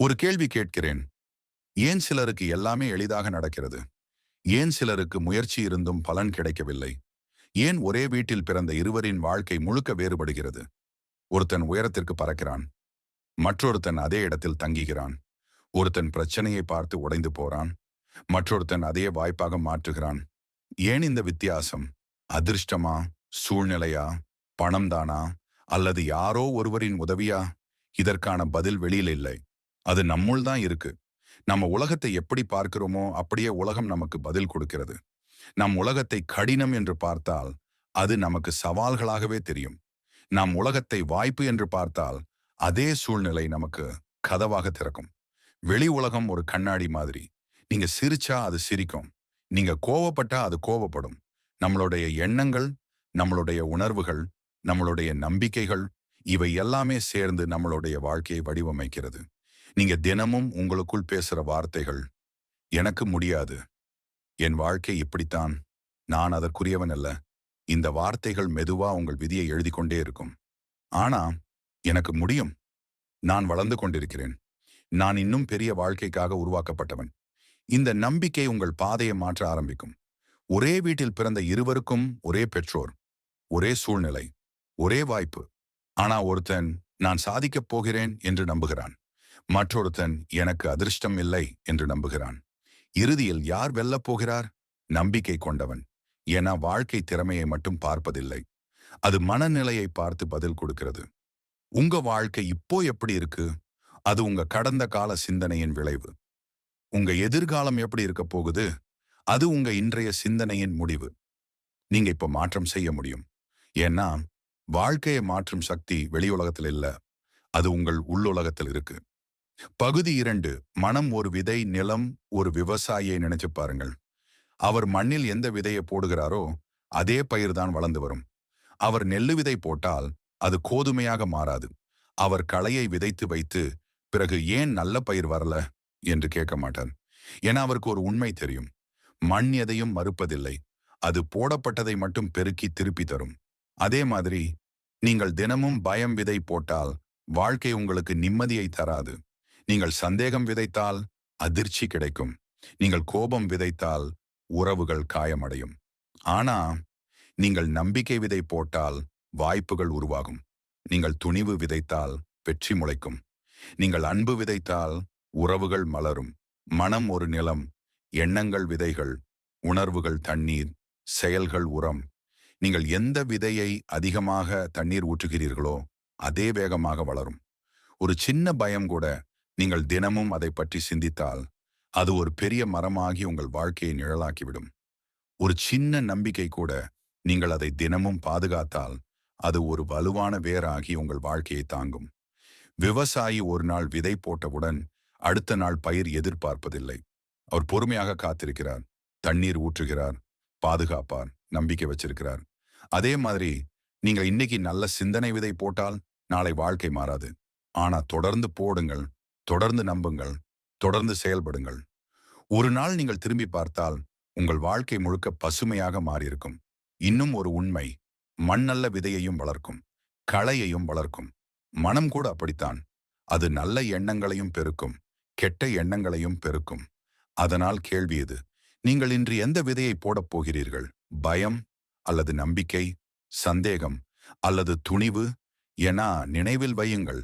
ஒரு கேள்வி கேட்கிறேன். ஏன் சிலருக்கு எல்லாமே எளிதாக நடக்கிறது? ஏன் சிலருக்கு முயற்சி இருந்தும் பலன் கிடைக்கவில்லை? ஏன் ஒரே வீட்டில் பிறந்த இருவரின் வாழ்க்கை முழுக்க வேறுபடுகிறது? ஒருத்தன் உயரத்திற்கு பறக்கிறான், மற்றொருத்தன் அதே இடத்தில் தங்குகிறான். ஒருத்தன் பிரச்சனையை பார்த்து உடைந்து போறான், மற்றொருத்தன் அதே வாய்ப்பாக மாற்றுகிறான். ஏன் இந்த வித்தியாசம்? அதிர்ஷ்டமா? சூழ்நிலையா? பணம் தானா? அல்லது யாரோ ஒருவரின் உதவியா? இதற்கான பதில் வெளியில் இல்லை. அது நம்முள் தான் இருக்கு. நம்ம உலகத்தை எப்படி பார்க்கிறோமோ அப்படியே உலகம் நமக்கு பதில் கொடுக்கிறது. நம் உலகத்தை கடினம் என்று பார்த்தால் அது நமக்கு சவால்களாகவே தெரியும். நம் உலகத்தை வாய்ப்பு என்று பார்த்தால் அதே சூழ்நிலை நமக்கு கதவாக திறக்கும். வெளி உலகம் ஒரு கண்ணாடி மாதிரி. நீங்க சிரிச்சா அது சிரிக்கும், நீங்க கோவப்பட்டா அது கோவப்படும். நம்மளுடைய எண்ணங்கள், நம்மளுடைய உணர்வுகள், நம்மளுடைய நம்பிக்கைகள், இவை எல்லாமே சேர்ந்து நம்மளுடைய வாழ்க்கையை வடிவமைக்கிறது. நீங்க தினமும் உங்களுக்குள் பேசுற வார்த்தைகள், எனக்கு முடியாது, என் வாழ்க்கை இப்படித்தான், நான் அதற்குரியவன் அல்ல. இந்த வார்த்தைகள் மெதுவா உங்கள் விதியை எழுதி கொண்டே இருக்கும். ஆனா எனக்கு முடியும், நான் வளர்ந்து கொண்டிருக்கிறேன், நான் இன்னும் பெரிய வாழ்க்கைக்காக உருவாக்கப்பட்டவன். இந்த நம்பிக்கை உங்கள் பாதையை மாற்ற ஆரம்பிக்கும். ஒரே வீட்டில் பிறந்த இருவருக்கும் ஒரே பெற்றோர், ஒரே சூழ்நிலை, ஒரே வாய்ப்பு. ஆனா ஒருத்தன் நான் சாதிக்கப் போகிறேன் என்று நம்புகிறான், மற்றொருத்தன் எனக்கு அதிர்ஷ்டம் இல்லை என்று நம்புகிறான். இறுதியில் யார் வெல்லப் போகிறார்? நம்பிக்கை கொண்டவன். ஏன்னா வாழ்க்கை திறமையை மட்டும் பார்ப்பதில்லை, அது மனநிலையை பார்த்து பதில் கொடுக்கிறது. உங்க வாழ்க்கை இப்போ எப்படி இருக்கு? அது உங்க கடந்த கால சிந்தனையின் விளைவு. உங்க எதிர்காலம் எப்படி இருக்க போகுது? அது உங்க இன்றைய சிந்தனையின் முடிவு. நீங்க இப்ப மாற்றம் செய்ய முடியும். ஏன்னா வாழ்க்கையை மாற்றும் சக்தி வெளி உலகத்தில் இல்ல, அது உங்கள் உள்ளுலகத்தில் இருக்கு. பகுதி 2. மனம் ஒரு விதை, நிலம் ஒரு விவசாயியை நினைச்சு பாருங்கள். அவர் மண்ணில் எந்த விதையை போடுகிறாரோ அதே பயிர்தான் வளர்ந்து வரும். அவர் நெல்லு விதை போட்டால் அது கோதுமையாக மாறாது. அவர் களையை விதைத்து வைத்து பிறகு ஏன் நல்ல பயிர் வரல என்று கேட்க மாட்டார். ஏன்னா அவருக்கு ஒரு உண்மை தெரியும், மண் எதையும் மறுப்பதில்லை, அது போடப்பட்டதை மட்டும் பெருக்கி திருப்பி தரும். அதே மாதிரி நீங்கள் தினமும் பயம் விதை போட்டால் வாழ்க்கை உங்களுக்கு நிம்மதியை தராது. நீங்கள் சந்தேகம் விதைத்தால் அதிர்ச்சி கிடைக்கும். நீங்கள் கோபம் விதைத்தால் உறவுகள் காயமடையும். ஆனா நீங்கள் நம்பிக்கை விதை போட்டால் வாய்ப்புகள் உருவாகும். நீங்கள் துணிவு விதைத்தால் வெற்றி முளைக்கும். நீங்கள் அன்பு விதைத்தால் உறவுகள் மலரும். மனம் ஒரு நிலம், எண்ணங்கள் விதைகள், உணர்வுகள் தண்ணீர், செயல்கள் உரம். நீங்கள் எந்த விதையை அதிகமாக தண்ணீர் ஊற்றுகிறீர்களோ அதே வேகமாக வளரும். ஒரு சின்ன பயம் கூட, நீங்கள் தினமும் அதை பற்றி சிந்தித்தால் அது ஒரு பெரிய மரமாகி உங்கள் வாழ்க்கையை நிழலாக்கிவிடும். ஒரு சின்ன நம்பிக்கை கூட, நீங்கள் அதை தினமும் பாதுகாத்தால் அது ஒரு வலுவான வேராகி உங்கள் வாழ்க்கையை தாங்கும். விவசாயி ஒரு நாள் விதை போட்டவுடன் அடுத்த நாள் பயிர் எதிர்பார்ப்பதில்லை. அவர் பொறுமையாக காத்திருக்கிறார், தண்ணீர் ஊற்றுகிறார், பாதுகாப்பார், நம்பிக்கை வச்சிருக்கிறார். அதே மாதிரி நீங்க இன்னைக்கு நல்ல சிந்தனை விதை போட்டால் நாளை வாழ்க்கை மாறாது. ஆனா தொடர்ந்து போடுங்கள், தொடர்ந்து நம்புங்கள், தொடர்ந்து செயல்படுங்கள். ஒரு நாள் நீங்கள் திரும்பி பார்த்தால் உங்கள் வாழ்க்கை முழுக்க பசுமையாக மாறியிருக்கும். இன்னும் ஒரு உண்மை, மண் நல்ல விதையையும் வளர்க்கும், களையையும் வளர்க்கும். மனம் கூட அப்படித்தான். அது நல்ல எண்ணங்களையும் பெருக்கும், கெட்ட எண்ணங்களையும் பெருக்கும். அதனால் கேள்வி இது, நீங்கள் இன்று எந்த விதையை போடப் போகிறீர்கள்? பயம் அல்லது நம்பிக்கை, சந்தேகம் அல்லது துணிவு? என நினைவில் வையுங்கள்,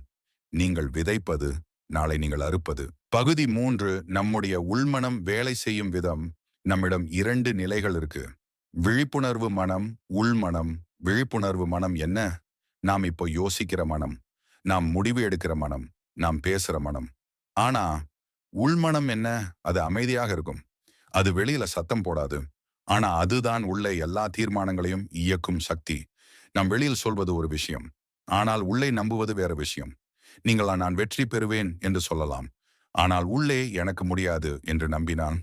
நீங்கள் விதைப்பது நாளை நீங்கள் அறுப்பது. பகுதி 3. நம்முடைய உள்மனம் வேலை செய்யும் விதம். நம்மிடம் 2 நிலைகள் இருக்கு. விழிப்புணர்வு மனம், உள்மனம். விழிப்புணர்வு மனம் என்ன? நாம் இப்போ யோசிக்கிற மனம், நாம் முடிவு எடுக்கிற மனம், நாம் பேசுற மனம். ஆனா உள்மனம் என்ன? அது அமைதியாக இருக்கும். அது வெளியில சத்தம் போடாது. ஆனா அதுதான் உள்ள எல்லா தீர்மானங்களையும் இயக்கும் சக்தி. நாம் வெளியில் சொல்வது ஒரு விஷயம், ஆனால் உள்ளே நம்புவது வேற விஷயம். நீங்கள் நான் வெற்றி பெறுவேன் என்று சொல்லலாம், ஆனால் உள்ளே எனக்கு முடியாது என்று நம்பினால்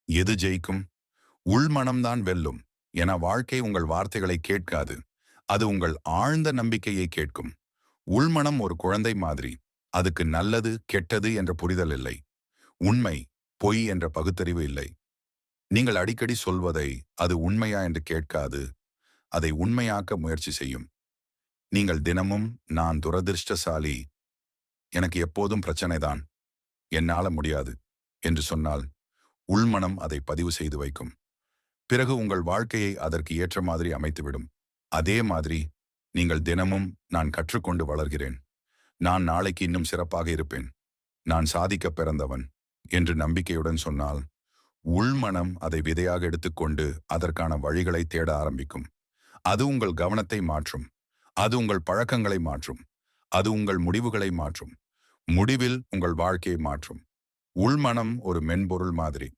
எது ஜெயிக்கும்? உள்மனம்தான் வெல்லும். என வாழ்க்கை உங்கள் வார்த்தைகளை கேட்காது, அது உங்கள் ஆழ்ந்த நம்பிக்கையை கேட்கும். உள்மனம் ஒரு குழந்தை மாதிரி. அதுக்கு நல்லது கெட்டது என்ற புரிதல் இல்லை, உண்மை பொய் என்ற பகுத்தறிவு இல்லை. நீங்கள் அடிக்கடி சொல்வதை அது உண்மையா என்று கேட்காது, அதை உண்மையாக்க முயற்சி செய்யும். நீங்கள் தினமும் நான் துரதிர்ஷ்டசாலி, எனக்கு எப்போதும் பிரச்சனைதான், என்னால முடியாது என்று சொன்னால் உள்மனம் அதை பதிவு செய்து வைக்கும். பிறகு உங்கள் வாழ்க்கையை அதற்கு ஏற்ற மாதிரி அமைத்துவிடும். அதே மாதிரி நீங்கள் தினமும் நான் கற்றுக்கொண்டு வளர்கிறேன், நான் நாளைக்கு இன்னும் சிறப்பாக இருப்பேன், நான் சாதிக்க பிறந்தவன் என்று நம்பிக்கையுடன் சொன்னால் உள்மனம் அதை விதையாக எடுத்துக்கொண்டு அதற்கான வழிகளை தேட ஆரம்பிக்கும். அது உங்கள் கவனத்தை மாற்றும், அது உங்கள் பழக்கங்களை மாற்றும், அது உங்கள் முடிவுகளை மாற்றும், முடிவில் உங்கள் வாழ்க்கையை மாற்றும். உள்மனம் ஒரு மென்பொருள் மாதிரி.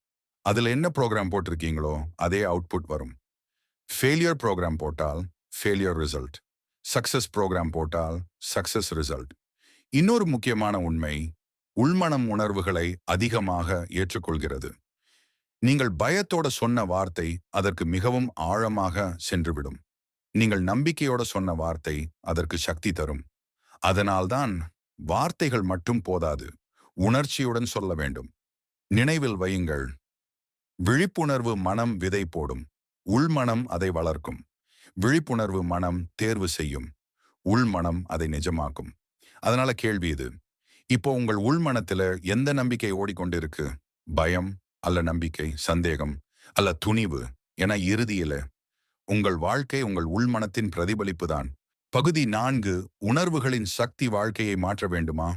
அதுல என்ன ப்ரோக்ராம் போட்டிருக்கீங்களோ அதே அவுட்புட் வரும். ஃபெயிலியர் ப்ரோக்ராம் போட்டால் ஃபெயிலியர் ரிசல்ட், சக்சஸ் ப்ரோக்ராம் போட்டால் சக்சஸ் ரிசல்ட். இன்னொரு முக்கியமான உண்மை, உள்மனம் உணர்வுகளை அதிகமாக ஏற்றுக்கொள்கிறது. நீங்கள் பயத்தோட சொன்ன வார்த்தை அதற்கு மிகவும் ஆழமாக சென்றுவிடும். நீங்கள் நம்பிக்கையோட சொன்ன வார்த்தை அதற்கு சக்தி தரும். அதனால்தான் வார்த்தைகள் மட்டும் போதாது, உணர்ச்சியுடன் சொல்ல வேண்டும். நினைவில் வையுங்கள், விழிப்புணர்வு மனம் விதை போடும், உள்மனம் அதை வளர்க்கும். விழிப்புணர்வு மனம் தேர்வு செய்யும், உள்மனம் அதை நிஜமாக்கும். அதனால கேள்வி இது, இப்போ உங்கள் உள்மனத்துல எந்த நம்பிக்கை ஓடிக்கொண்டிருக்கு? பயம் அல்ல நம்பிக்கை, சந்தேகம் அல்ல துணிவு? என இறுதியில உங்கள் வாழ்க்கை உங்கள் உள்மனத்தின் பிரதிபலிப்பு தான். பகுதி 4, உணர்வுகளின் சக்தி. வாழ்க்கையை மாற்ற வேண்டுமா?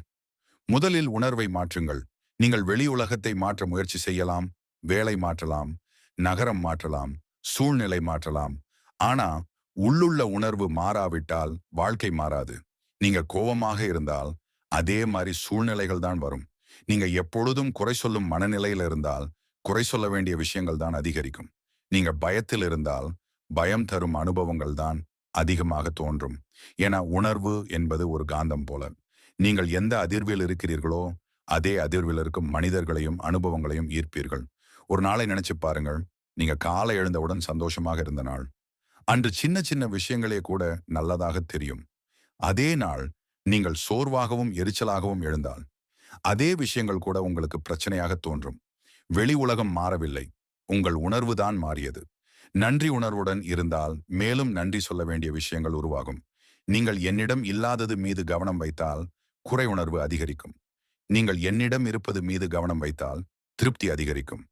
முதலில் உணர்வை மாற்றுங்கள். நீங்கள் வெளி உலகத்தை மாற்ற முயற்சி செய்யலாம், வேலை மாற்றலாம், நகரம் மாற்றலாம், சூழ்நிலை மாற்றலாம். ஆனா உள்ளுள்ள உணர்வு மாறாவிட்டால் வாழ்க்கை மாறாது. நீங்க கோபமாக இருந்தால் அதே மாதிரி சூழ்நிலைகள் தான் வரும். நீங்க எப்பொழுதும் குறை சொல்லும் மனநிலையில் இருந்தால் குறை சொல்ல வேண்டிய விஷயங்கள் தான் அதிகரிக்கும். நீங்க பயத்தில் இருந்தால் பயம் தரும் அனுபவங்கள் தான் அதிகமாக தோன்றும். ஏன்னா உணர்வு என்பது ஒரு காந்தம் போல. நீங்கள் எந்த அதிர்வில் இருக்கிறீர்களோ அதே அதிர்வில் இருக்கும் மனிதர்களையும் அனுபவங்களையும் ஈர்ப்பீர்கள். ஒரு நாளை நினைச்சு பாருங்கள், நீங்க காலை எழுந்தவுடன் சந்தோஷமாக இருந்த நாள். அன்று சின்ன சின்ன விஷயங்களே கூட நல்லதாக தெரியும். அதே நாள் நீங்கள் சோர்வாகவும் எரிச்சலாகவும் எழுந்தால் அதே விஷயங்கள் கூட உங்களுக்கு பிரச்சனையாக தோன்றும். வெளி உலகம் மாறவில்லை, உங்கள் உணர்வு தான் மாறியது. நன்றி உணர்வுடன் இருந்தால் மேலும் நன்றி சொல்ல வேண்டிய விஷயங்கள் உருவாகும். நீங்கள் என்னிடம் இல்லாதது மீது கவனம் வைத்தால் குறை உணர்வு அதிகரிக்கும். நீங்கள் என்னிடம் இருப்பது மீது கவனம் வைத்தால் திருப்தி அதிகரிக்கும்.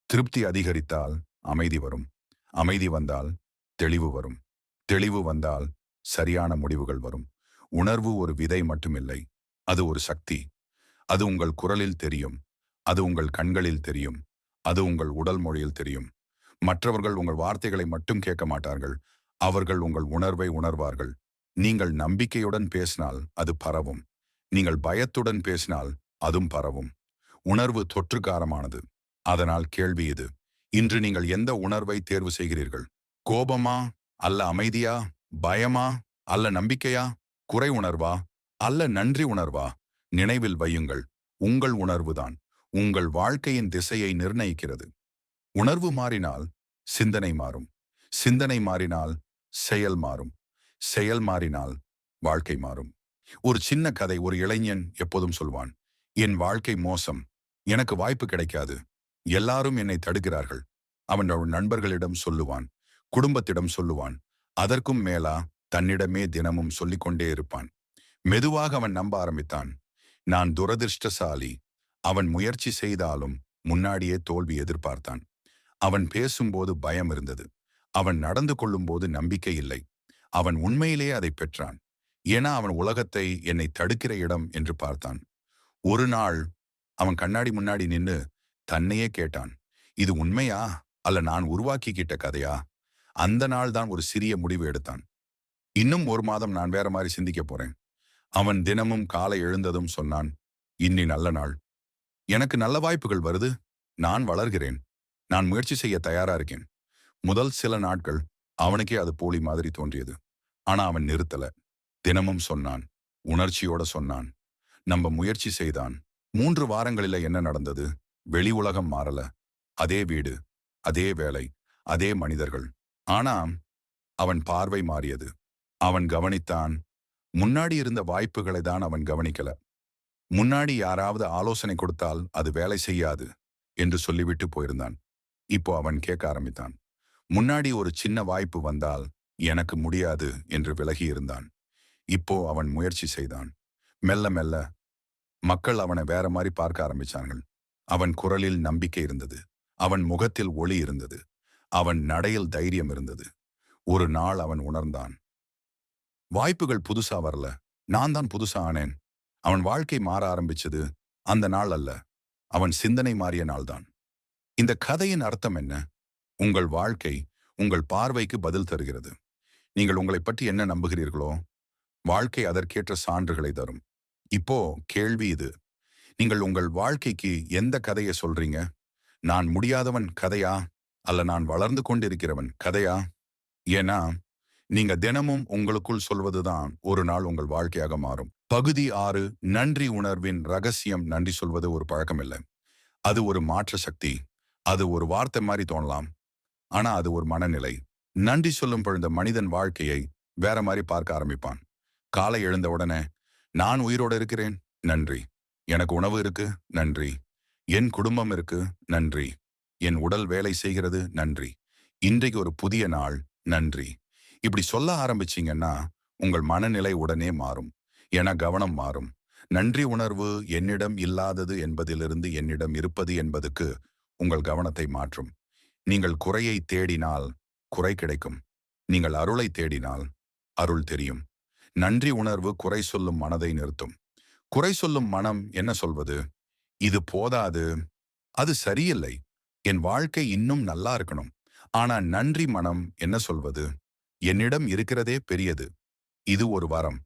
திருப்தி அதிகரித்தால் அமைதி வரும். அமைதி வந்தால் தெளிவு வரும். தெளிவு வந்தால் சரியான முடிவுகள் வரும். உணர்வு ஒரு விதை மட்டுமில்லை, அது ஒரு சக்தி. அது உங்கள் குரலில் தெரியும், அது உங்கள் கண்களில் தெரியும், அது உங்கள் உடல் மொழியில் தெரியும். மற்றவர்கள் உங்கள் வார்த்தைகளை மட்டும் கேட்க மாட்டார்கள், அவர்கள் உங்கள் உணர்வை உணர்வார்கள். நீங்கள் நம்பிக்கையுடன் பேசினால் அது பரவும். நீங்கள் பயத்துடன் பேசினால் அதுவும் பரவும். உணர்வு தொற்றுக்காரமானது. அதனால் கேள்வி இது, இன்று நீங்கள் எந்த உணர்வை தேர்வு செய்கிறீர்கள்? கோபமா அல்ல அமைதியா? பயமா அல்ல நம்பிக்கையா? குறை உணர்வா அல்ல நன்றி உணர்வா? நினைவில் வையுங்கள், உங்கள் உணர்வுதான் உங்கள் வாழ்க்கையின் திசையை நிர்ணயிக்கிறது. உணர்வு மாறினால் சிந்தனை மாறும். சிந்தனை மாறினால் செயல் மாறும். செயல் மாறினால் வாழ்க்கை மாறும். ஒரு சின்ன கதை. ஒரு இளைஞன் எப்போதும் சொல்வான், என் வாழ்க்கை மோசம், எனக்கு வாய்ப்பு கிடைக்காது, எல்லாரும் என்னை தடுக்கிறார்கள். அவன் நண்பர்களிடம் சொல்லுவான், குடும்பத்திடம் சொல்லுவான், அதற்கும் மேலா தன்னிடமே தினமும் சொல்லிக்கொண்டே இருப்பான். மெதுவாக அவன் நம்ப ஆரம்பித்தான். நான் துரதிர்ஷ்டசாலி. அவன் முயற்சி செய்தாலும் முன்னாடியே தோல்வி எதிர்பார்த்தான். அவன் பேசும்போது பயம் இருந்தது, அவன் நடந்து கொள்ளும்போது நம்பிக்கை இல்லை. அவன் உண்மையிலேயே அதை பெற்றான். ஏன்னா அவன் உலகத்தை என்னை தடுக்கிற இடம் என்று பார்த்தான். ஒரு நாள் அவன் கண்ணாடி முன்னாடி நின்னு தன்னையே கேட்டான், இது உண்மையா அல்ல நான் உருவாக்கிக்கிட்ட கதையா? அந்த நாள் தான் ஒரு சிறிய முடிவு எடுத்தான். இன்னும் 1 மாதம் நான் வேற மாதிரி சிந்திக்க போறேன். அவன் தினமும் காலை எழுந்ததும் சொன்னான், இன்னி நல்ல நாள், எனக்கு நல்ல வாய்ப்புகள் வருது, நான் வளர்கிறேன், நான் முயற்சி செய்ய தயாரா இருக்கேன். முதல் சில நாட்கள் அவனுக்கே அது போலி மாதிரி தோன்றியது. ஆனா அவன் நிறுத்தல. தினமும் சொன்னான், உணர்ச்சியோட சொன்னான், நம்ம முயற்சி செய்தான். 3 வாரங்களில என்ன நடந்தது? வெளி உலகம் மாறல, அதே வீடு, அதே வேலை, அதே மனிதர்கள். ஆனா அவன் பார்வை மாறியது. அவன் கவனித்தான், முன்னாடி இருந்த வாய்ப்புகளை தான் அவன் கவனிக்கல. முன்னாடி யாராவது ஆலோசனை கொடுத்தால் அது வேலை செய்யாது என்று சொல்லிவிட்டு போயிருந்தான். இப்போ அவன் கேட்க ஆரம்பித்தான். முன்னாடி ஒரு சின்ன வாய்ப்பு வந்தால் எனக்கு முடியாது என்று விலகி இருந்தான். இப்போ அவன் முயற்சி செய்தான். மெல்ல மெல்ல மக்கள் அவனை வேற மாதிரி பார்க்க ஆரம்பிச்சார்கள். அவன் குரலில் நம்பிக்கை இருந்தது. அவன் முகத்தில் ஒளி இருந்தது. அவன் நடையில் தைரியம் இருந்தது. ஒரு நாள் அவன் உணர்ந்தான். வாய்ப்புகள் புதுசா வரல. நான் தான் புதுசா ஆனேன். அவன் வாழ்க்கை மாற ஆரம்பிச்சது அந்த நாள் அல்ல. அவன் சிந்தனை மாறிய நாள்தான். இந்த கதையின் அர்த்தம் என்ன? உங்கள் வாழ்க்கை உங்கள் பார்வைக்கு பதில் தருகிறது. நீங்கள் உங்களைப் பற்றி என்ன நம்புகிறீர்களோ, வாழ்க்கை அதற்கேற்ற சான்றுகளை தரும். இப்போ கேள்வி இது. நீங்கள் உங்கள் வாழ்க்கைக்கு எந்த கதையை சொல்றீங்க? நான் முடியாதவன் கதையா? அல்ல நான் வளர்ந்து கொண்டிருக்கிறவன் கதையா? ஏன்னா, நீங்க தினமும் உங்களுக்குள் சொல்வதுதான் ஒரு நாள் உங்கள் வாழ்க்கையாக மாறும். பகுதி 6. நன்றி உணர்வின் ரகசியம். நன்றி சொல்வது ஒரு பழக்கம் இல்லை. அது ஒரு மாற்ற சக்தி. அது ஒரு வார்த்தை மாதிரி தோணலாம். ஆனா அது ஒரு மனநிலை. நன்றி சொல்லும் பொழுது மனிதன் வாழ்க்கையை வேற மாதிரி பார்க்க ஆரம்பிப்பான். காலை எழுந்த உடனே, நான் உயிரோடு இருக்கிறேன், நன்றி. எனக்கு உணவு இருக்கு, நன்றி. என் குடும்பம் இருக்கு, நன்றி. என் உடல் வேலை செய்கிறது, நன்றி. இன்றைக்கு ஒரு புதிய நாள், நன்றி. இப்படி சொல்ல ஆரம்பிச்சீங்கன்னா உங்கள் மனநிலை உடனே மாறும். என கவனம் மாறும். நன்றி உணர்வு என்னிடம் இல்லாதது என்பதிலிருந்து என்னிடம் இருப்பது என்பதுக்கு உங்கள் கவனத்தை மாற்றும். நீங்கள் குறையை தேடினால் குறை கிடைக்கும். நீங்கள் அருளை தேடினால் அருள் தெரியும். நன்றி உணர்வு குறை சொல்லும் மனதை நிறுத்தும். குறை சொல்லும் மனம் என்ன சொல்வது? இது போதாது, அது சரியில்லை, என் வாழ்க்கை இன்னும் நல்லா இருக்கணும். ஆனா நன்றி மனம் என்ன சொல்வது? என்னிடம் இருக்கிறதே பெரியது. இது ஒரு வரம்.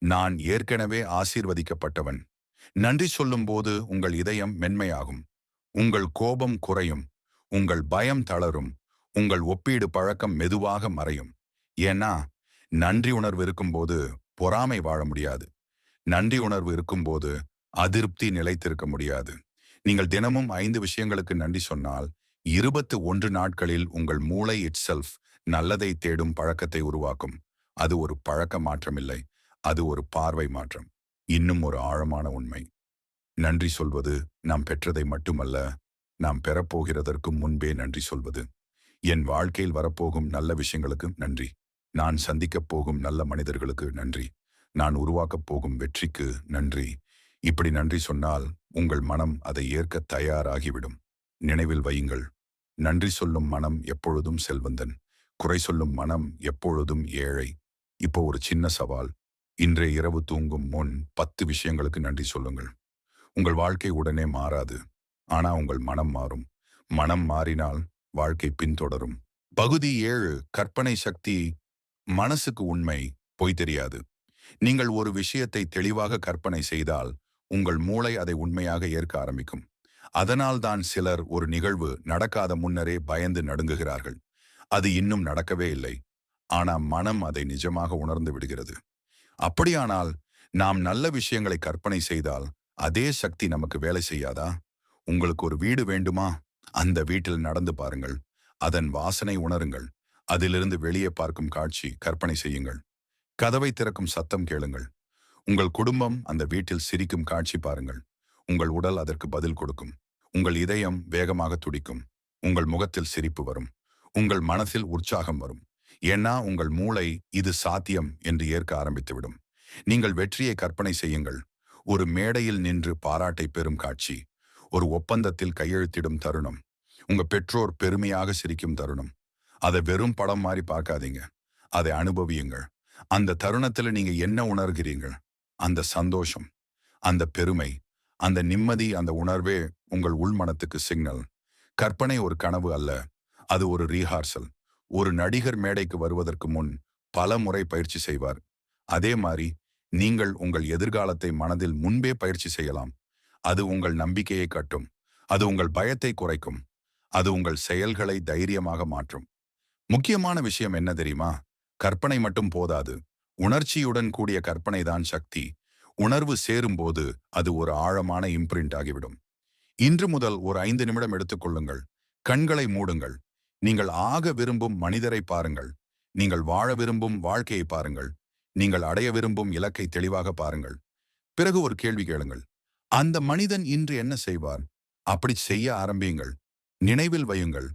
நான் ஏற்கனவே ஆசீர்வதிக்கப்பட்டவன். நன்றி சொல்லும்போது உங்கள் இதயம் மென்மையாகும். உங்கள் கோபம் குறையும். உங்கள் பயம் தளரும். உங்கள் ஒப்பீடு பழக்கம் மெதுவாக மறையும். ஏன்னா, நன்றி உணர்வு இருக்கும்போது பொறாமை வாழ முடியாது. நன்றி உணர்வு இருக்கும்போது அதிருப்தி நிலைத்திருக்க முடியாது. நீங்கள் தினமும் 5 விஷயங்களுக்கு நன்றி சொன்னால் 21 நாட்களில் உங்கள் மூளை இட்செல்ஃப் நல்லதை தேடும் பழக்கத்தை உருவாக்கும். அது ஒரு பழக்க மாற்றமில்லை. அது ஒரு பார்வை மாற்றம். இன்னும் ஒரு ஆழமான உண்மை. நன்றி சொல்வது நாம் பெற்றதை மட்டுமல்ல, நாம் பெறப்போகிறதற்கு முன்பே நன்றி சொல்வது. என் வாழ்க்கையில் வரப்போகும் நல்ல விஷயங்களுக்கு நன்றி. நான் சந்திக்கப் போகும் நல்ல மனிதர்களுக்கு நன்றி. நான் உருவாக்கப் போகும் வெற்றிக்கு நன்றி. இப்படி நன்றி சொன்னால் உங்கள் மனம் அதை ஏற்க தயாராகிவிடும். நினைவில் வையுங்கள், நன்றி சொல்லும் மனம் எப்பொழுதும் செல்வந்தன். குறை சொல்லும் மனம் எப்பொழுதும் ஏழை. இப்போ ஒரு சின்ன சவால். இன்றைய இரவு தூங்கும் முன் 10 விஷயங்களுக்கு நன்றி சொல்லுங்கள். உங்கள் வாழ்க்கை உடனே மாறாது. ஆனா உங்கள் மனம் மாறும். மனம் மாறினால் வாழ்க்கை பின்தொடரும். பகுதி 7. கற்பனை சக்தி. மனசுக்கு உண்மை பொய் தெரியாது. நீங்கள் ஒரு விஷயத்தை தெளிவாக கற்பனை செய்தால் உங்கள் மூளை அதை உண்மையாக ஏற்க ஆரம்பிக்கும். அதனால்தான் சிலர் ஒரு நிகழ்வு நடக்காத முன்னரே பயந்து நடுங்குகிறார்கள். அது இன்னும் நடக்கவே இல்லை. ஆனா மனம் அதை நிஜமாக உணர்ந்து விடுகிறது. அப்படியானால் நாம் நல்ல விஷயங்களை கற்பனை செய்தால் அதே சக்தி நமக்கு வேலை செய்யாதா? உங்களுக்கு ஒரு வீடு வேண்டுமா? அந்த வீட்டில் நடந்து பாருங்கள். அதன் வாசனை உணருங்கள். அதிலிருந்து வெளியே பார்க்கும் காட்சி கற்பனை செய்யுங்கள். கதவை திறக்கும் சத்தம் கேளுங்கள். உங்கள் குடும்பம் அந்த வீட்டில் சிரிக்கும் காட்சி பாருங்கள். உங்கள் உடல் அதற்கு பதில் கொடுக்கும். உங்கள் இதயம் வேகமாக துடிக்கும். உங்கள் முகத்தில் சிரிப்பு வரும். உங்கள் மனதில் உற்சாகம் வரும். ஏன்னா உங்கள் மூளை இது சாத்தியம் என்று ஏற்க ஆரம்பித்துவிடும். நீங்கள் வெற்றியை கற்பனை செய்யுங்கள். ஒரு மேடையில் நின்று பாராட்டை பெறும் காட்சி. ஒரு ஒப்பந்தத்தில் கையெழுத்திடும் தருணம். உங்க பெற்றோர் பெருமையாக சிரிக்கும் தருணம். அதை வெறும் படம் மாதிரி பார்க்காதீங்க. அதை அனுபவியுங்கள். அந்த தருணத்தில் நீங்க என்ன உணர்கிறீர்கள்? அந்த சந்தோஷம், அந்த பெருமை, அந்த நிம்மதி, அந்த உணர்வே உங்கள் உள்மனத்துக்கு சிக்னல். கற்பனை ஒரு கனவு அல்ல, அது ஒரு ரீஹார்சல். ஒரு நடிகர் மேடைக்கு வருவதற்கு முன் பல முறை பயிற்சி செய்வார். அதே மாதிரி நீங்கள் உங்கள் எதிர்காலத்தை மனதில் முன்பே பயிற்சி செய்யலாம். அது உங்கள் நம்பிக்கையை கட்டும். அது உங்கள் பயத்தை குறைக்கும். அது உங்கள் செயல்களை தைரியமாக மாற்றும். முக்கியமான விஷயம் என்ன தெரியுமா? கற்பனை மட்டும் போதாது. உணர்ச்சியுடன் கூடிய கற்பனை தான் சக்தி. உணர்வு சேரும்போது அது ஒரு ஆழமான இம்ப்ரிண்ட் ஆகிவிடும். இன்று முதல் ஒரு 5 நிமிடம் எடுத்துக்கொள்ளுங்கள். கண்களை மூடுங்கள். நீங்கள் ஆக விரும்பும் மனிதரை பாருங்கள். நீங்கள் வாழ விரும்பும் வாழ்க்கையை பாருங்கள். நீங்கள் அடைய விரும்பும் இலக்கை தெளிவாக பாருங்கள். பிறகு ஒரு கேள்வி கேளுங்கள். அந்த மனிதன் இன்று என்ன செய்வார்? அப்படி செய்ய ஆரம்பியுங்கள். நினைவில் வையுங்கள்.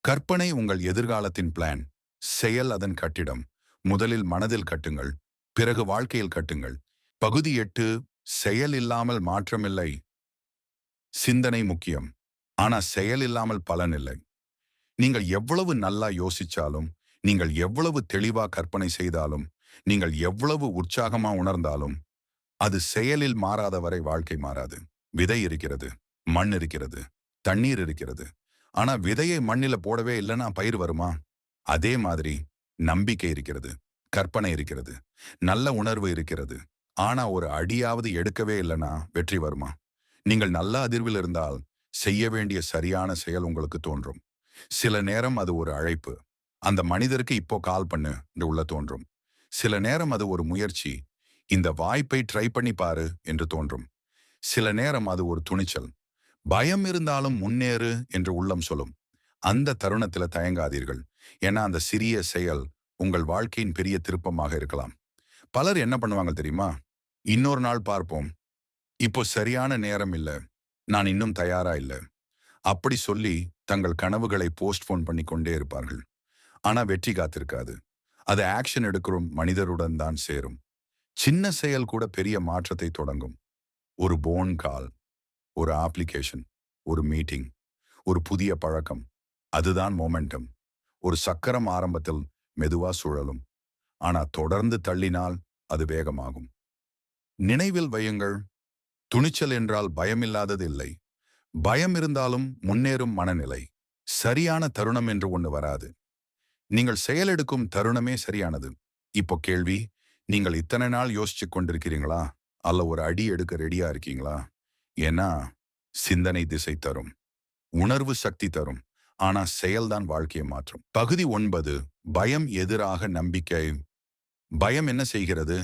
கற்பனை உங்கள் எதிர்காலத்தின் பிளான். செயல் அதன் கட்டிடம். முதலில் மனதில் கட்டுங்கள். பிறகு வாழ்க்கையில் கட்டுங்கள். பகுதி 8. செயல் இல்லாமல் மாற்றமில்லை. சிந்தனை முக்கியம். ஆனா செயல் இல்லாமல் பலன் இல்லை. நீங்கள் எவ்வளவு நல்லா யோசிச்சாலும், நீங்கள் எவ்வளவு தெளிவா கற்பனை செய்தாலும், நீங்கள் எவ்வளவு உற்சாகமா உணர்ந்தாலும், அது செயலில் மாறாத வரை வாழ்க்கை மாறாது. விதை இருக்கிறது, மண் இருக்கிறது, தண்ணீர் இருக்கிறது. ஆனா விதையை மண்ணில போடவே இல்லைன்னா பயிர் வருமா? அதே மாதிரி நம்பிக்கை இருக்கிறது, கற்பனை இருக்கிறது, நல்ல உணர்வு இருக்கிறது. ஆனா ஒரு அடியாவது எடுக்கவே இல்லைன்னா வெற்றி வருமா? நீங்கள் நல்ல அதிர்வில் இருந்தால் செய்ய வேண்டிய சரியான செயல் உங்களுக்கு தோன்றும். சில நேரம் அது ஒரு அழைப்பு. அந்த மனிதருக்கு இப்போ கால் பண்ணு என்று உள்ள தோன்றும். சில நேரம் அது ஒரு முயற்சி. இந்த வாய்ப்பை ட்ரை பண்ணி பாரு என்று தோன்றும். சில நேரம் அது ஒரு துணிச்சல். பயம் இருந்தாலும் முன்னேறு என்று உள்ளம் சொல்லும். அந்த தருணத்துல தயங்காதீர்கள். ஏன்னா அந்த சிறிய செயல் உங்கள் வாழ்க்கையின் பெரிய திருப்பமாக இருக்கலாம். பலர் என்ன பண்ணுவாங்க தெரியுமா? இன்னொரு நாள் பார்ப்போம். இப்போ சரியான நேரம் இல்ல. நான் இன்னும் தயாரா இல்ல. அப்படி சொல்லி தங்கள் கனவுகளை போஸ்ட்போன் பண்ணி கொண்டே இருப்பார்கள். ஆனா வெற்றி காத்திருக்காது. அது ஆக்ஷன் எடுக்கும் மனிதருடன் தான் சேரும். சின்ன செயல் கூட பெரிய மாற்றத்தை தொடங்கும். ஒரு போன் கால், ஒரு அப்ளிகேஷன், ஒரு மீட்டிங், ஒரு புதிய பழக்கம். அதுதான் மொமெண்டம். ஒரு சக்கரம் ஆரம்பத்தில் மெதுவா சுழலும். ஆனா தொடர்ந்து தள்ளினால் அது வேகமாகும். நினைவில் வையுங்கள், துணிச்சல் என்றால் பயமில்லாதது இல்லை. பயம் இருந்தாலும் முன்னேறும் மனநிலை. சரியான தருணம் என்று ஒண்ணு வராது. நீங்கள் செயலெடுக்கும் தருணமே சரியானது. இப்போ கேள்வி, நீங்கள் இத்தனை நாள் யோசிச்சு கொண்டிருக்கிறீங்களா? அல்ல ஒரு அடி எடுக்க ரெடியா இருக்கீங்களா? ஏன்னா சிந்தனை திசை தரும், உணர்வு சக்தி தரும். ஆனா செயல்தான் வாழ்க்கையை மாற்றும். பகுதி 9. பயம் எதிராக நம்பிக்கை. பயம் என்ன செய்கிறது?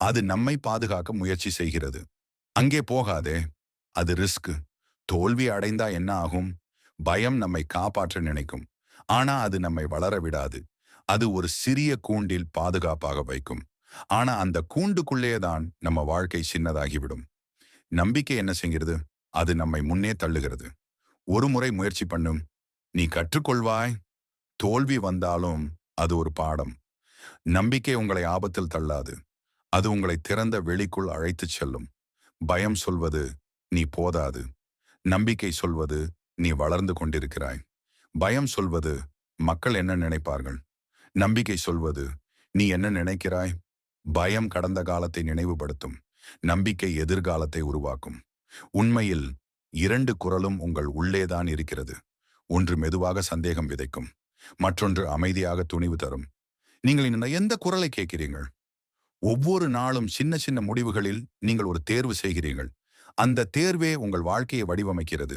அது நம்மை பாதுகாக்க முயற்சி செய்கிறது. அங்கே போகாதே, அது ரிஸ்க். தோல்வி அடைந்தா என்ன ஆகும்? பயம் நம்மை காப்பாற்ற நினைக்கும். ஆனா அது நம்மை வளர விடாது. அது ஒரு சிறிய கூண்டில் பாதுகாப்பாக வைக்கும். ஆனா அந்த கூண்டுக்குள்ளே தான் நம்ம வாழ்க்கை சின்னதாகிவிடும். நம்பிக்கை என்ன செய்கிறது? அது நம்மை முன்னே தள்ளுகிறது. ஒரு முறை முயற்சி பண்ணும், நீ கற்றுக்கொள்வாய். தோல்வி வந்தாலும் அது ஒரு பாடம். நம்பிக்கை உங்களை ஆபத்தில் தள்ளாது. அது உங்களை திறந்த வெளிக்குள் அழைத்துச் செல்லும். பயம் சொல்வது நீ போதாது. நம்பிக்கை சொல்வது நீ வளர்ந்து கொண்டிருக்கிறாய். பயம் சொல்வது மக்கள் என்ன நினைப்பார்கள். நம்பிக்கை சொல்வது நீ என்ன நினைக்கிறாய். பயம் கடந்த காலத்தை நினைவுபடுத்தும். நம்பிக்கை எதிர்காலத்தை உருவாக்கும். உண்மையில் 2 குரலும் உங்கள் உள்ளேதான் இருக்கிறது. ஒன்று மெதுவாக சந்தேகம் விதைக்கும், மற்றொன்று அமைதியாக துணிவு தரும். நீங்கள் இந்த எந்த குரலை கேட்கிறீர்கள்? ஒவ்வொரு நாளும் சின்ன சின்ன முடிவுகளில் நீங்கள் ஒரு தேர்வு செய்கிறீர்கள். அந்த தேர்வே உங்கள் வாழ்க்கையை வடிவமைக்கிறது.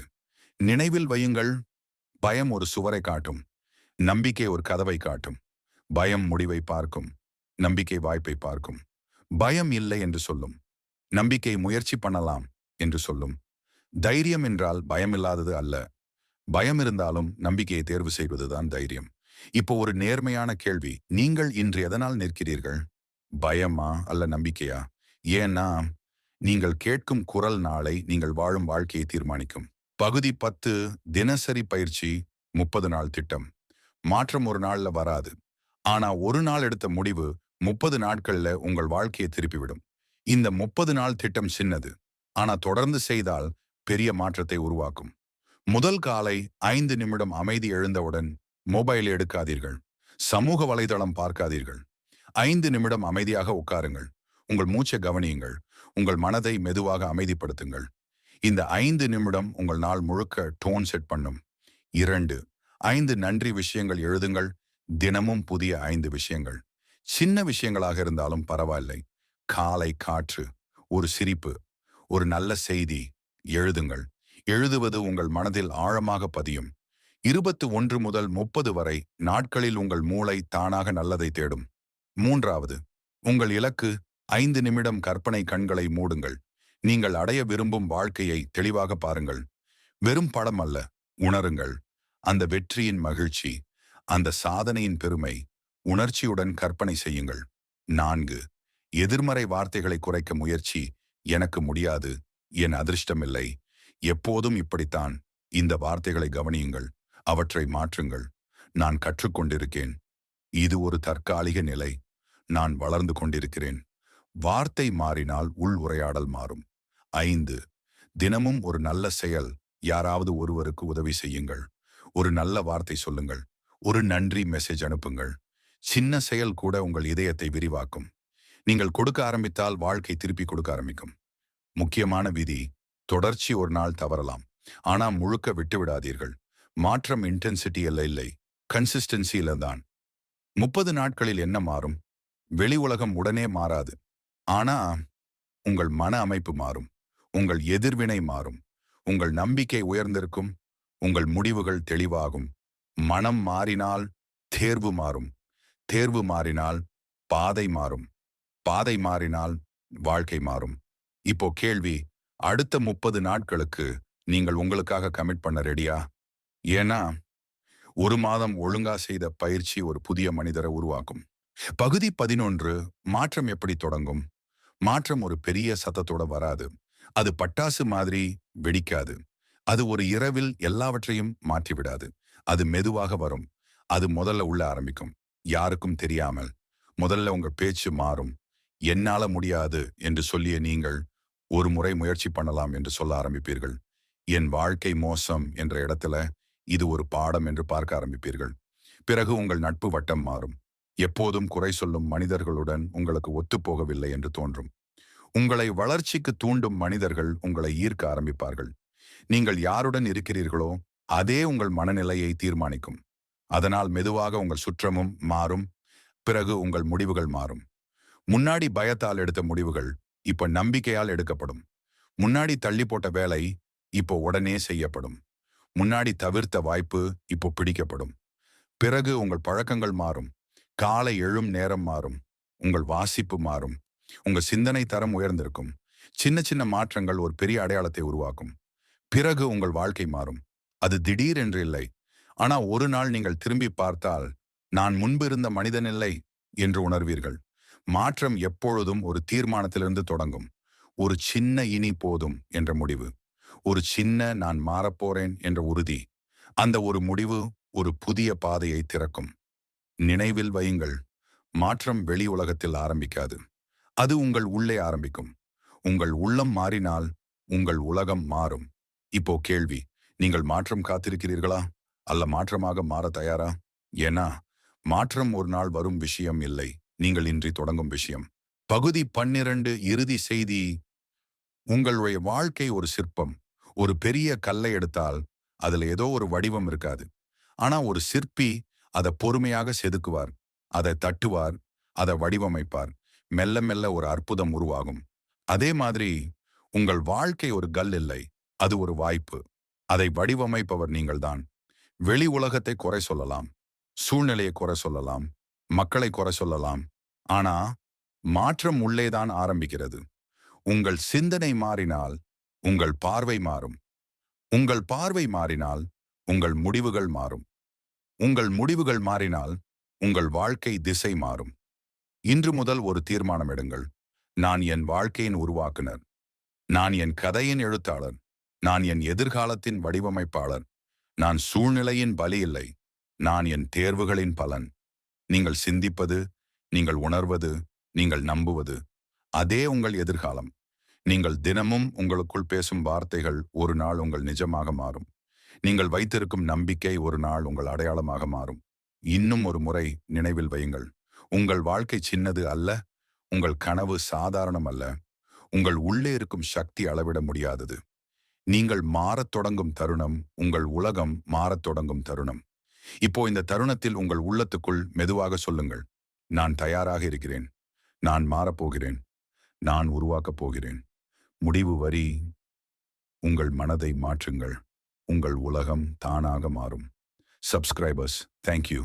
நினைவில் வையுங்கள், பயம் ஒரு சுவரை காட்டும், நம்பிக்கை ஒரு கதவை காட்டும். பயம் முடிவை பார்க்கும், நம்பிக்கை வாய்ப்பை பார்க்கும். பயம் இல்லை என்று சொல்லும், நம்பிக்கை முயற்சி பண்ணலாம் என்று சொல்லும். தைரியம் என்றால் பயமில்லாதது அல்ல. பயம் இருந்தாலும் நம்பிக்கையை தேர்வு செய்வதுதான் தைரியம். இப்போ ஒரு நேர்மையான கேள்வி, நீங்கள் இன்று எதனால் நிற்கிறீர்கள்? பயமா அல்ல நம்பிக்கையா? ஏன்னா நீங்கள் கேட்கும் குரல் நாளை நீங்கள் வாழும் வாழ்க்கையை தீர்மானிக்கும். பகுதி 10. தினசரி பயிற்சி. 30 நாள் திட்டம். மாற்றம் ஒரு நாள்ல வராது. ஆனா ஒரு நாள் எடுத்த முடிவு 30 நாட்கள்ல உங்கள் வாழ்க்கையை திருப்பிவிடும். இந்த 30 நாள் திட்டம் சின்னது. ஆனா தொடர்ந்து செய்தால் பெரிய மாற்றத்தை உருவாக்கும். முதல் காலை 5 நிமிடம் அமைதி எழுந்தவுடன் மொபைல் எடுக்காதீர்கள். சமூக வலைதளம் பார்க்காதீர்கள். 5 நிமிடம் அமைதியாக உட்காருங்கள். உங்கள் மூச்சை கவனியுங்கள். உங்கள் மனதை மெதுவாக அமைதிப்படுத்துங்கள். இந்த 5 நிமிடம் உங்கள் நாள் முழுக்க டோன் செட் பண்ணும். 2. 5 நன்றி விஷயங்கள் எழுதுங்கள். தினமும் புதிய 5 விஷயங்கள். சின்ன விஷயங்களாக இருந்தாலும் பரவாயில்லை. காலை காற்று, ஒரு சிரிப்பு, ஒரு நல்ல செய்தி. எழுதுங்கள். எழுதுவது உங்கள் மனதில் ஆழமாக பதியும். 21 முதல் 30 வரை நாட்களில் உங்கள் மூளை தானாக நல்லதை தேடும். 3. உங்கள் இலக்கு. 5 நிமிடம் கற்பனை கண்களை மூடுங்கள். நீங்கள் அடைய விரும்பும் வாழ்க்கையை தெளிவாக பாருங்கள். வெறும் படம் அல்ல, உணருங்கள். அந்த வெற்றியின் மகிழ்ச்சி, அந்த சாதனையின் பெருமை. உணர்ச்சியுடன் கற்பனை செய்யுங்கள். 4. எதிர்மறை வார்த்தைகளை குறைக்க முயற்சி. எனக்கு முடியாது, என் அதிர்ஷ்டமில்லை, எப்போதும் இப்படித்தான். இந்த வார்த்தைகளை கவனியுங்கள். அவற்றை மாற்றுங்கள். நான் கற்றுக்கொண்டிருக்கேன். இது ஒரு தற்காலிக நிலை. நான் வளர்ந்து கொண்டிருக்கிறேன். வார்த்தை மாறினால் உள் உரையாடல் மாறும். 5. தினமும் ஒரு நல்ல செயல். யாராவது ஒருவருக்கு உதவி செய்யுங்கள். ஒரு நல்ல வார்த்தை சொல்லுங்கள். ஒரு நன்றி மெசேஜ் அனுப்புங்கள். சின்ன செயல் கூட உங்கள் இதயத்தை விரிவாக்கும். நீங்கள் கொடுக்க ஆரம்பித்தால் வாழ்க்கை திருப்பி கொடுக்க ஆரம்பிக்கும். முக்கியமான விதி, தொடர்ச்சி ஒரு நாள் தவறலாம். ஆனா முழுக்க விட்டு விடாதீர்கள். மாற்றம் இன்டென்சிட்டியில் இல்லை, கன்சிஸ்டன்சியில தான். 30 நாட்களில் என்ன மாறும்? வெளி உலகம் உடனே மாறாது. ஆனா உங்கள் மன அமைப்பு மாறும். உங்கள் எதிர்வினை மாறும். உங்கள் நம்பிக்கை உயர்ந்திருக்கும். உங்கள் முடிவுகள் தெளிவாகும். மனம் மாறினால் தேர்வு மாறும். தேர்வு மாறினால் பாதை மாறும். பாதை மாறினால் வாழ்க்கை மாறும். இப்போ கேள்வி, அடுத்த 30 நாட்களுக்கு நீங்கள் உங்களுக்காக கமிட் பண்ண ரெடியா? ஏன்னா ஒரு மாதம் ஒழுங்கா செய்த பயிற்சி ஒரு புதிய மனிதரை உருவாக்கும். பகுதி 11. மாற்றம் எப்படி தொடங்கும்? மாற்றம் ஒரு பெரிய சத்தத்தோட வராது. அது பட்டாசு மாதிரி வெடிக்காது. அது ஒரு இரவில் எல்லாவற்றையும் மாற்றிவிடாது. அது மெதுவாக வரும். அது முதல்ல உள்ள ஆரம்பிக்கும். யாருக்கும் தெரியாமல். முதல்ல உங்க பேச்சு மாறும். என்னால முடியாது என்று சொல்லிய நீங்கள் ஒரு முறை முயற்சி பண்ணலாம் என்று சொல்ல ஆரம்பிப்பீர்கள். என் வாழ்க்கை மோசம் என்ற இடத்துல இது ஒரு பாடம் என்று பார்க்க ஆரம்பிப்பீர்கள். பிறகு உங்கள் நட்பு வட்டம் மாறும். எப்போதும் குறை சொல்லும் மனிதர்களுடன் உங்களுக்கு ஒத்துப்போகவில்லை என்று தோன்றும். உங்களை வளர்ச்சிக்கு தூண்டும் மனிதர்கள் உங்களை ஈர்க்க ஆரம்பிப்பார்கள். நீங்கள் யாருடன் இருக்கிறீர்களோ அதே உங்கள் மனநிலையை தீர்மானிக்கும். அதனால் மெதுவாக உங்கள் சுற்றமும் மாறும். பிறகு உங்கள் முடிவுகள் மாறும். முன்னாடி பயத்தால் எடுத்த முடிவுகள் இப்ப நம்பிக்கையால் எடுக்கப்படும். முன்னாடி தள்ளி போட்ட வேலை இப்போ உடனே செய்யப்படும். முன்னாடி தவிர்த்த வாய்ப்பு இப்போ பிடிக்கப்படும். பிறகு உங்கள் பழக்கங்கள் மாறும். காலை எழும் நேரம் மாறும். உங்கள் வாசிப்பு மாறும். உங்க சிந்தனை தரம் உயர்ந்திருக்கும். சின்ன சின்ன மாற்றங்கள் ஒரு பெரிய அடையாளத்தை உருவாக்கும். பிறகு உங்கள் வாழ்க்கை மாறும். அது திடீர் என்று இல்லை. ஆனா ஒரு நாள் நீங்கள் திரும்பி பார்த்தால், நான் முன்பு இருந்த மனிதன் இல்லை என்று உணர்வீர்கள். மாற்றம் எப்பொழுதும் ஒரு தீர்மானத்திலிருந்து தொடங்கும். ஒரு சின்ன இனி போதும் என்ற முடிவு. ஒரு சின்ன நான் மாறப்போறேன் என்ற உறுதி. அந்த ஒரு முடிவு ஒரு புதிய பாதையை திறக்கும். நினைவில் வையுங்கள், மாற்றம் வெளி உலகத்தில் ஆரம்பிக்காது. அது உங்கள் உள்ளே ஆரம்பிக்கும். உங்கள் உள்ளம் மாறினால் உங்கள் உலகம் மாறும். இப்போ கேள்வி, நீங்கள் மாற்றம் காத்திருக்கிறீர்களா? அல்ல மாற்றமாக மாற தயாரா? ஏன்னா மாற்றம் ஒரு நாள் வரும் விஷயம் இல்லை, நீங்கள் இன்றி தொடங்கும் விஷயம். பகுதி 12 இறுதி செய்தி. உங்களுடைய வாழ்க்கை ஒரு சிற்பம். ஒரு பெரிய கல்லை எடுத்தால் அதுல ஏதோ ஒரு வடிவம் இருக்காது. ஆனா ஒரு சிற்பி அதை பொறுமையாக செதுக்குவார். அதை தட்டுவார். அதை வடிவமைப்பார். மெல்ல மெல்ல ஒரு அற்புதம் உருவாகும். அதே மாதிரி உங்கள் வாழ்க்கை ஒரு கல் இல்லை, அது ஒரு வாய்ப்பு. அதை வடிவமைப்பவர் நீங்கள்தான். வெளி உலகத்தை குறை சொல்லலாம். சூழ்நிலையை குறை சொல்லலாம். மக்களை குறை சொல்லலாம். ஆனா மாற்றம் உள்ளேதான் ஆரம்பிக்கிறது. உங்கள் சிந்தனை மாறினால் உங்கள் பார்வை மாறும். உங்கள் பார்வை மாறினால் உங்கள் முடிவுகள் மாறும். உங்கள் முடிவுகள் மாறினால் உங்கள் வாழ்க்கை திசை மாறும். இன்று முதல் ஒரு தீர்மானம் எடுங்கள். நான் என் வாழ்க்கையின் உருவாக்குனர். நான் என் கதையின் எழுத்தாளர். நான் என் எதிர்காலத்தின் வடிவமைப்பாளர். நான் சூழ்நிலையின் பலி இல்லை. நான் என் தேர்வுகளின் பலன். நீங்கள் சிந்திப்பது, நீங்கள் உணர்வது, நீங்கள் நம்புவது, அதே உங்கள் எதிர்காலம். நீங்கள் தினமும் உங்களுக்குள் பேசும் வார்த்தைகள் ஒரு நாள் உங்கள் நிஜமாக மாறும். நீங்கள் வைத்திருக்கும் நம்பிக்கை ஒரு நாள் உங்கள் அடையாளமாக மாறும். இன்னும் ஒரு முறை நினைவில் வையுங்கள். உங்கள் வாழ்க்கை சின்னது அல்ல. உங்கள் கனவு சாதாரணம் அல்ல. உங்கள் உள்ளே இருக்கும் சக்தி அளவிட முடியாதது. நீங்கள் மாறத் தொடங்கும் தருணம் உங்கள் உலகம் மாறத் தொடங்கும் தருணம். இப்போ இந்த தருணத்தில் உங்கள் உள்ளத்துக்குள் மெதுவாக சொல்லுங்கள், நான் தயாராக இருக்கிறேன். நான் மாறப்போகிறேன். நான் உருவாக்கப் போகிறேன். முடிவு வரி, உங்கள் மனதை மாற்றுங்கள். உங்கள் உலகம் தானாக மாறும். Subscribers, thank you.